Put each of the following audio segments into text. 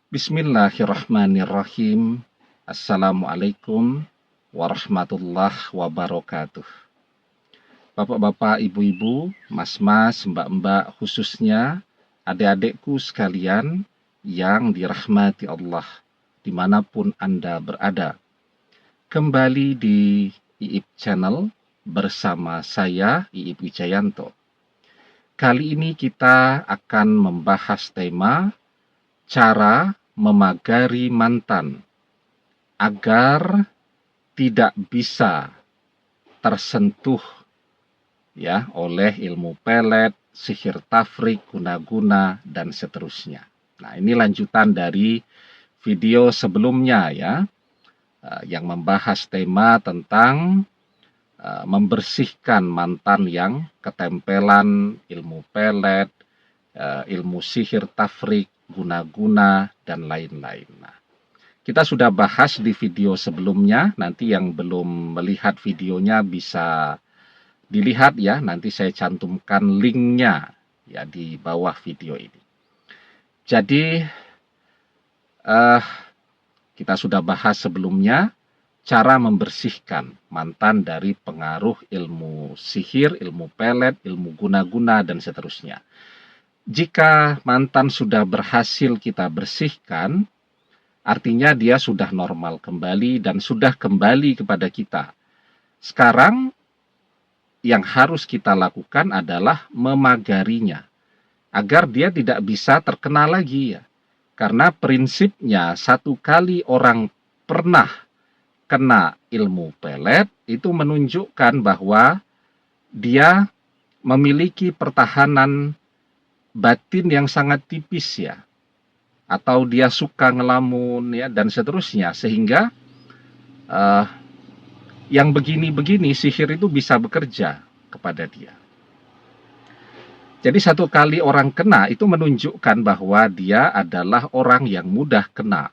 Bismillahirrahmanirrahim. Assalamualaikum warahmatullahi wabarakatuh. Bapak-bapak, ibu-ibu, mas-mas, mbak-mbak, khususnya adik-adikku sekalian yang dirahmati Allah dimanapun Anda berada. Kembali di IIP Channel bersama saya, IIP Wijayanto. Kali ini kita akan membahas tema cara memagari mantan agar tidak bisa tersentuh oleh ilmu pelet, sihir tafrik, guna-guna, dan seterusnya. Nah, ini lanjutan dari video sebelumnya yang membahas tema tentang membersihkan mantan yang ketempelan ilmu pelet, ilmu sihir tafrik, guna-guna, dan lain-lain. Nah, kita sudah bahas di video sebelumnya. Nanti yang belum melihat videonya bisa dilihat ya. Nanti saya cantumkan linknya ya di bawah video ini. Jadi kita sudah bahas sebelumnya cara membersihkan mantan dari pengaruh ilmu sihir, ilmu pelet, ilmu guna-guna, dan seterusnya. Jika mantan sudah berhasil kita bersihkan, artinya dia sudah normal kembali dan sudah kembali kepada kita. Sekarang yang harus kita lakukan adalah memagarinya, agar dia tidak bisa terkena lagi ya. Karena prinsipnya satu kali orang pernah kena ilmu pelet, itu menunjukkan bahwa dia memiliki pertahanan batin yang sangat tipis ya, atau dia suka ngelamun ya, dan seterusnya, sehingga yang begini-begini sihir itu bisa bekerja kepada dia. Jadi satu kali orang kena itu menunjukkan bahwa dia adalah orang yang mudah kena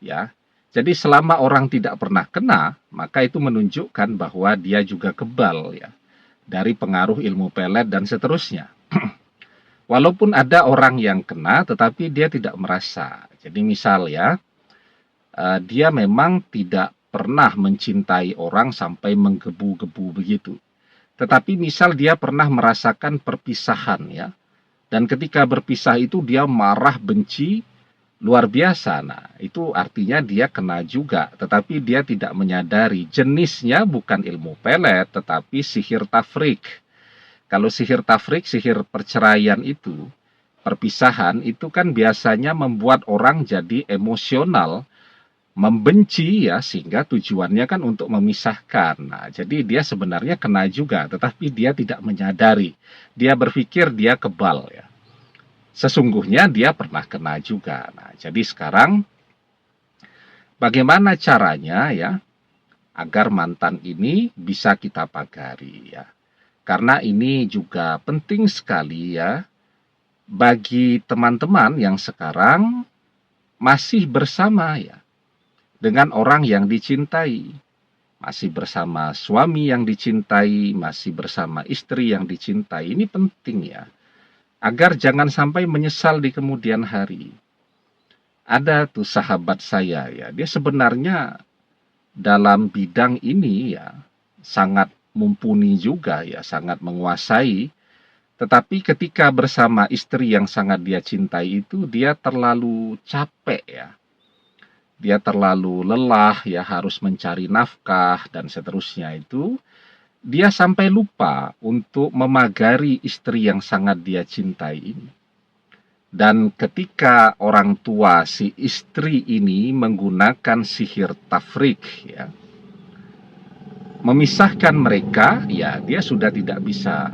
ya. Jadi selama orang tidak pernah kena, maka itu menunjukkan bahwa dia juga kebal ya dari pengaruh ilmu pelet dan seterusnya. Walaupun ada orang yang kena, tetapi dia tidak merasa. Jadi misal ya, dia memang tidak pernah mencintai orang sampai menggebu-gebu begitu. Tetapi misal dia pernah merasakan perpisahan ya, dan ketika berpisah itu dia marah, benci, luar biasa. Nah, itu artinya dia kena juga, tetapi dia tidak menyadari jenisnya bukan ilmu pelet, tetapi sihir tafrik. Kalau sihir tafrik, sihir perceraian itu, perpisahan itu kan biasanya membuat orang jadi emosional, membenci ya, sehingga tujuannya kan untuk memisahkan. Nah, jadi dia sebenarnya kena juga, tetapi dia tidak menyadari. Dia berpikir dia kebal ya. Sesungguhnya dia pernah kena juga. Nah, jadi sekarang bagaimana caranya ya agar mantan ini bisa kita pagari ya. Karena ini juga penting sekali ya bagi teman-teman yang sekarang masih bersama ya dengan orang yang dicintai, masih bersama suami yang dicintai, masih bersama istri yang dicintai. Ini penting ya, agar jangan sampai menyesal di kemudian hari. Ada tuh sahabat saya ya, dia sebenarnya dalam bidang ini ya sangat mumpuni juga ya, sangat menguasai. Tetapi ketika bersama istri yang sangat dia cintai itu, dia terlalu capek ya. Dia terlalu lelah ya, harus mencari nafkah dan seterusnya itu. Dia sampai lupa untuk memagari istri yang sangat dia cintai ini. Dan ketika orang tua si istri ini menggunakan sihir tafrik ya, memisahkan mereka, ya dia sudah tidak bisa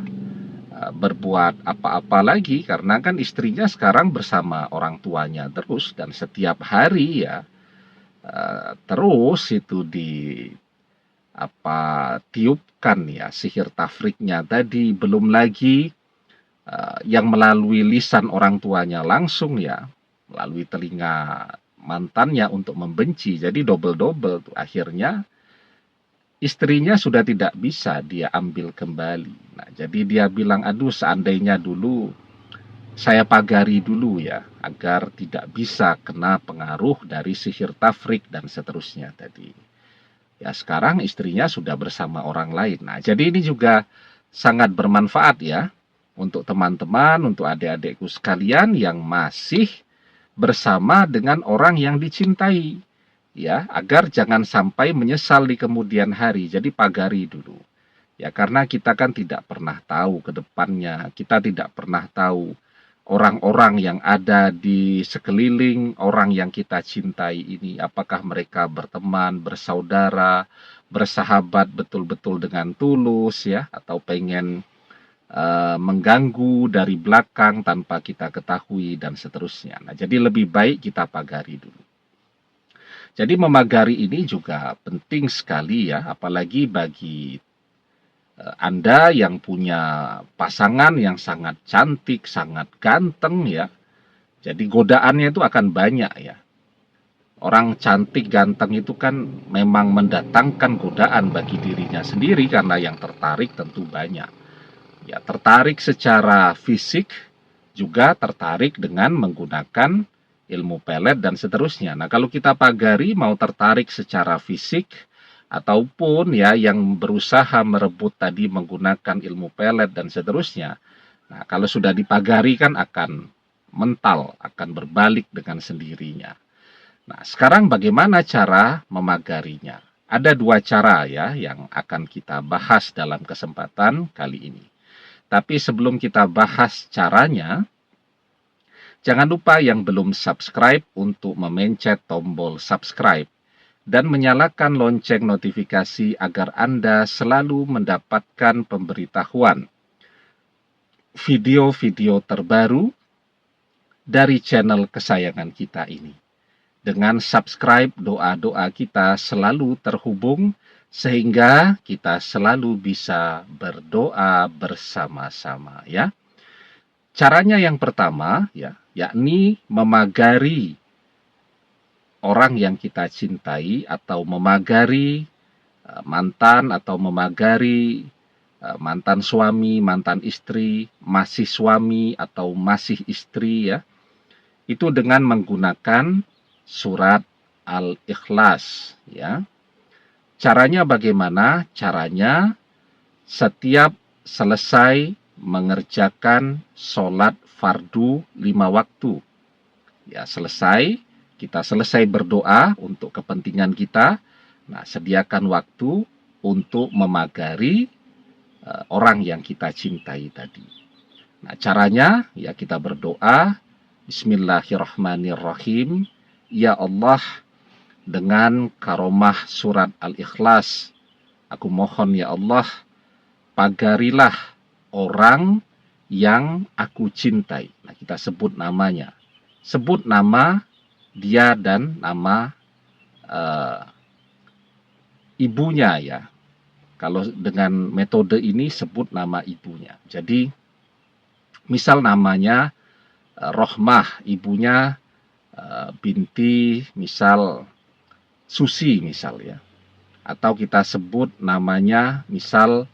berbuat apa-apa lagi, karena kan istrinya sekarang bersama orang tuanya terus, dan setiap hari ya terus itu tiupkan ya sihir tafriknya tadi, belum lagi yang melalui lisan orang tuanya langsung ya, melalui telinga mantannya untuk membenci. Jadi double-double tuh, akhirnya istrinya sudah tidak bisa dia ambil kembali. Nah, jadi dia bilang, aduh seandainya dulu saya pagari dulu ya, agar tidak bisa kena pengaruh dari sihir tafrik dan seterusnya tadi. Ya sekarang istrinya sudah bersama orang lain. Nah, jadi ini juga sangat bermanfaat ya untuk teman-teman, untuk adik-adikku sekalian yang masih bersama dengan orang yang dicintai. Ya, agar jangan sampai menyesal di kemudian hari. Jadi pagari dulu. Ya, karena kita kan tidak pernah tahu ke depannya. Kita tidak pernah tahu orang-orang yang ada di sekeliling orang yang kita cintai ini, apakah mereka berteman, bersaudara, bersahabat betul-betul dengan tulus ya, atau pengen mengganggu dari belakang tanpa kita ketahui dan seterusnya. Nah, jadi lebih baik kita pagari dulu. Jadi memagari ini juga penting sekali ya, apalagi bagi Anda yang punya pasangan yang sangat cantik, sangat ganteng ya. Jadi godaannya itu akan banyak ya. Orang cantik ganteng itu kan memang mendatangkan godaan bagi dirinya sendiri karena yang tertarik tentu banyak. Ya, tertarik secara fisik juga tertarik dengan menggunakan ilmu pelet dan seterusnya. Nah, kalau kita pagari mau tertarik secara fisik ataupun ya yang berusaha merebut tadi menggunakan ilmu pelet dan seterusnya. Nah, kalau sudah dipagari kan akan mental, akan berbalik dengan sendirinya. Nah, sekarang bagaimana cara memagarinya? Ada dua cara ya yang akan kita bahas dalam kesempatan kali ini. Tapi sebelum kita bahas caranya, jangan lupa yang belum subscribe untuk memencet tombol subscribe dan menyalakan lonceng notifikasi agar Anda selalu mendapatkan pemberitahuan video-video terbaru dari channel kesayangan kita ini. Dengan subscribe, doa-doa kita selalu terhubung sehingga kita selalu bisa berdoa bersama-sama ya. Caranya yang pertama ya, yakni memagari orang yang kita cintai atau memagari mantan atau memagari mantan suami, mantan istri, masih suami atau masih istri ya. Itu dengan menggunakan surat Al-Ikhlas ya. Caranya bagaimana? Caranya setiap selesai mengerjakan sholat fardu 5 waktu. Ya, kita selesai berdoa untuk kepentingan kita. Nah, sediakan waktu untuk memagari orang yang kita cintai tadi. Nah, caranya ya kita berdoa, Bismillahirrahmanirrahim. Ya Allah, dengan karomah surat Al-Ikhlas, aku mohon ya Allah, pagarilah orang yang aku cintai. Nah, kita sebut namanya. Sebut nama dia dan nama ibunya ya. Kalau dengan metode ini sebut nama ibunya. Jadi, misal namanya Rohmah, ibunya binti misal Susi misal ya. Atau kita sebut namanya misal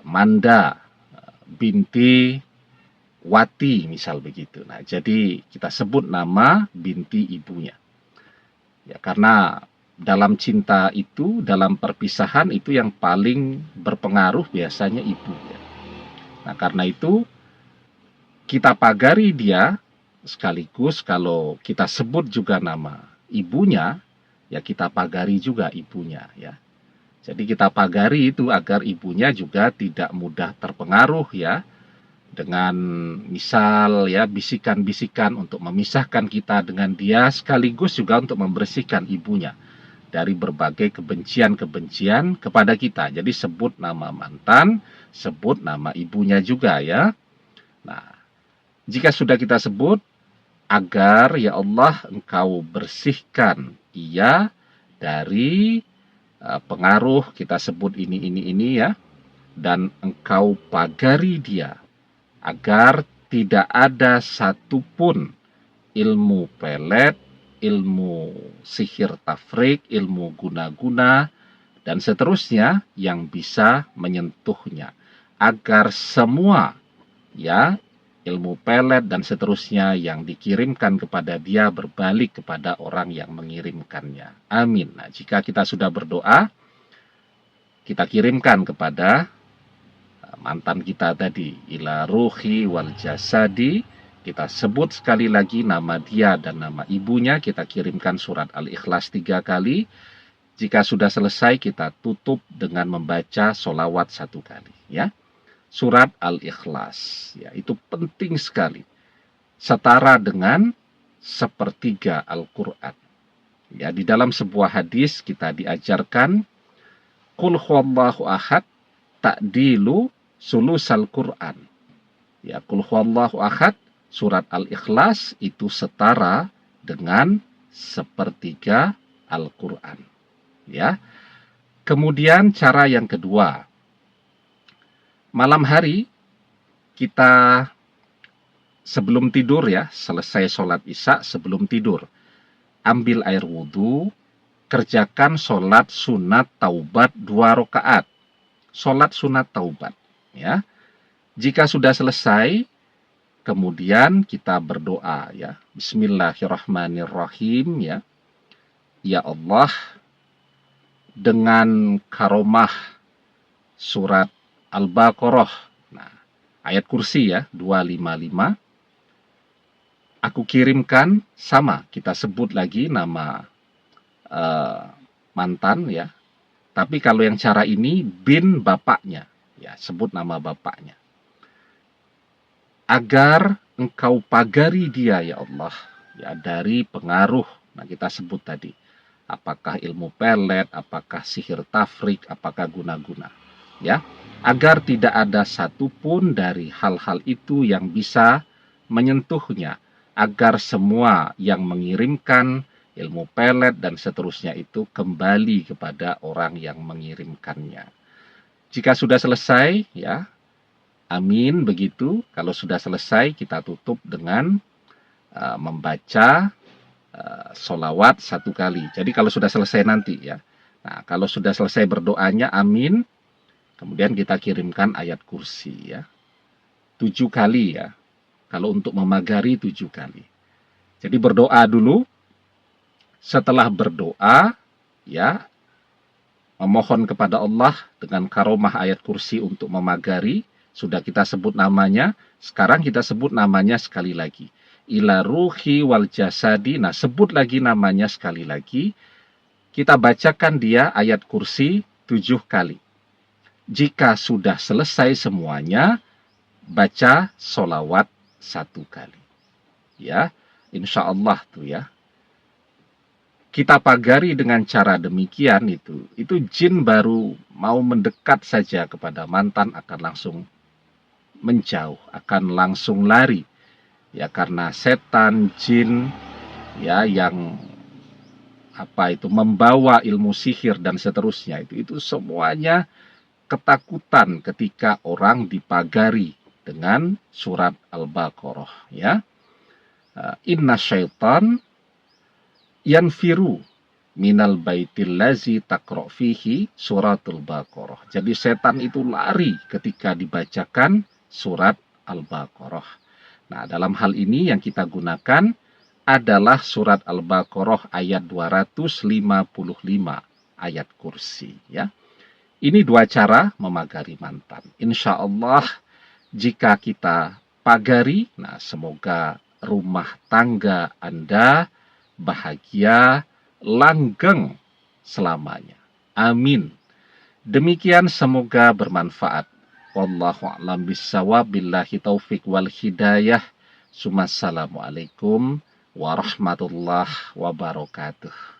Manda binti Wati misal begitu. Nah, jadi kita sebut nama binti ibunya. Ya, karena dalam cinta itu, dalam perpisahan itu yang paling berpengaruh biasanya ibu ya. Nah, karena itu kita pagari dia sekaligus kalau kita sebut juga nama ibunya, ya kita pagari juga ibunya ya. Jadi kita pagari itu agar ibunya juga tidak mudah terpengaruh ya dengan misal ya bisikan-bisikan untuk memisahkan kita dengan dia, sekaligus juga untuk membersihkan ibunya dari berbagai kebencian-kebencian kepada kita. Jadi sebut nama mantan, sebut nama ibunya juga ya. Nah, jika sudah kita sebut, agar ya Allah engkau bersihkan ia dari pengaruh, kita sebut ini ya, dan engkau pagari dia agar tidak ada satupun ilmu pelet, ilmu sihir tafrik, ilmu guna-guna, dan seterusnya yang bisa menyentuhnya. Agar semua ya ilmu pelet, dan seterusnya yang dikirimkan kepada dia berbalik kepada orang yang mengirimkannya. Amin. Nah, jika kita sudah berdoa, kita kirimkan kepada mantan kita tadi, ila ruhi wal jasadi, kita sebut sekali lagi nama dia dan nama ibunya, kita kirimkan surat Al-Ikhlas 3 kali. Jika sudah selesai, kita tutup dengan membaca sholawat 1 kali, ya. Surat Al-Ikhlas, ya, itu penting sekali. Setara dengan sepertiga Al-Quran. Ya, di dalam sebuah hadis kita diajarkan, Qul huwallahu ahad ta'dilu sulusal Quran. Ya, Qul huwallahu ahad, surat Al-Ikhlas itu setara dengan sepertiga Al-Quran. Ya. Kemudian cara yang kedua, malam hari kita sebelum tidur, ya, selesai sholat isya, sebelum tidur, ambil air wudhu, kerjakan sholat sunat taubat 2 rakaat. Sholat sunat taubat, ya. Jika sudah selesai, kemudian kita berdoa, ya. Bismillahirrahmanirrahim, ya. Ya Allah, dengan karomah surat Al-Baqarah, nah, ayat kursi, ya, 255, aku kirimkan, sama, kita sebut lagi nama mantan, ya. Tapi kalau yang cara ini, bin bapaknya, ya, sebut nama bapaknya. Agar engkau pagari dia, ya Allah, ya, dari pengaruh, nah, kita sebut tadi, apakah ilmu pelet, apakah sihir tafrik, apakah guna-guna, ya, agar tidak ada satupun dari hal-hal itu yang bisa menyentuhnya, agar semua yang mengirimkan ilmu pelet dan seterusnya itu kembali kepada orang yang mengirimkannya. Jika sudah selesai, ya, amin, begitu. Kalau sudah selesai, kita tutup dengan membaca sholawat 1 kali. Jadi kalau sudah selesai nanti, ya. Nah, kalau sudah selesai berdoanya, amin. Kemudian kita kirimkan ayat kursi, ya. 7 kali, ya. Kalau untuk memagari 7 kali. Jadi berdoa dulu. Setelah berdoa, ya, memohon kepada Allah dengan karomah ayat kursi untuk memagari. Sudah kita sebut namanya. Sekarang kita sebut namanya sekali lagi. Ila ruhi wal jasadi. Nah, sebut lagi namanya sekali lagi. Kita bacakan dia ayat kursi 7 kali. Jika sudah selesai semuanya, baca sholawat 1 kali. Ya, insya Allah tuh, ya. Kita pagari dengan cara demikian, itu jin baru mau mendekat saja kepada mantan akan langsung menjauh, akan langsung lari, ya, karena setan, jin, ya, yang membawa ilmu sihir dan seterusnya, itu semuanya ketakutan ketika orang dipagari dengan surat Al-Baqarah, ya. Inna syaitan yanfiru minal baitil lazi taqra' fihi suratul Baqarah. Jadi setan itu lari ketika dibacakan surat Al-Baqarah. Nah, dalam hal ini yang kita gunakan adalah surat Al-Baqarah ayat 255, ayat kursi, ya. Ini 2 cara memagari mantan. Insya Allah, jika kita pagari, nah, semoga rumah tangga Anda bahagia, langgeng selamanya. Amin. Demikian, semoga bermanfaat. Wallahu a'lam bishawab, billahi taufik wal hidayah. Assalamualaikum warahmatullahi wabarakatuh.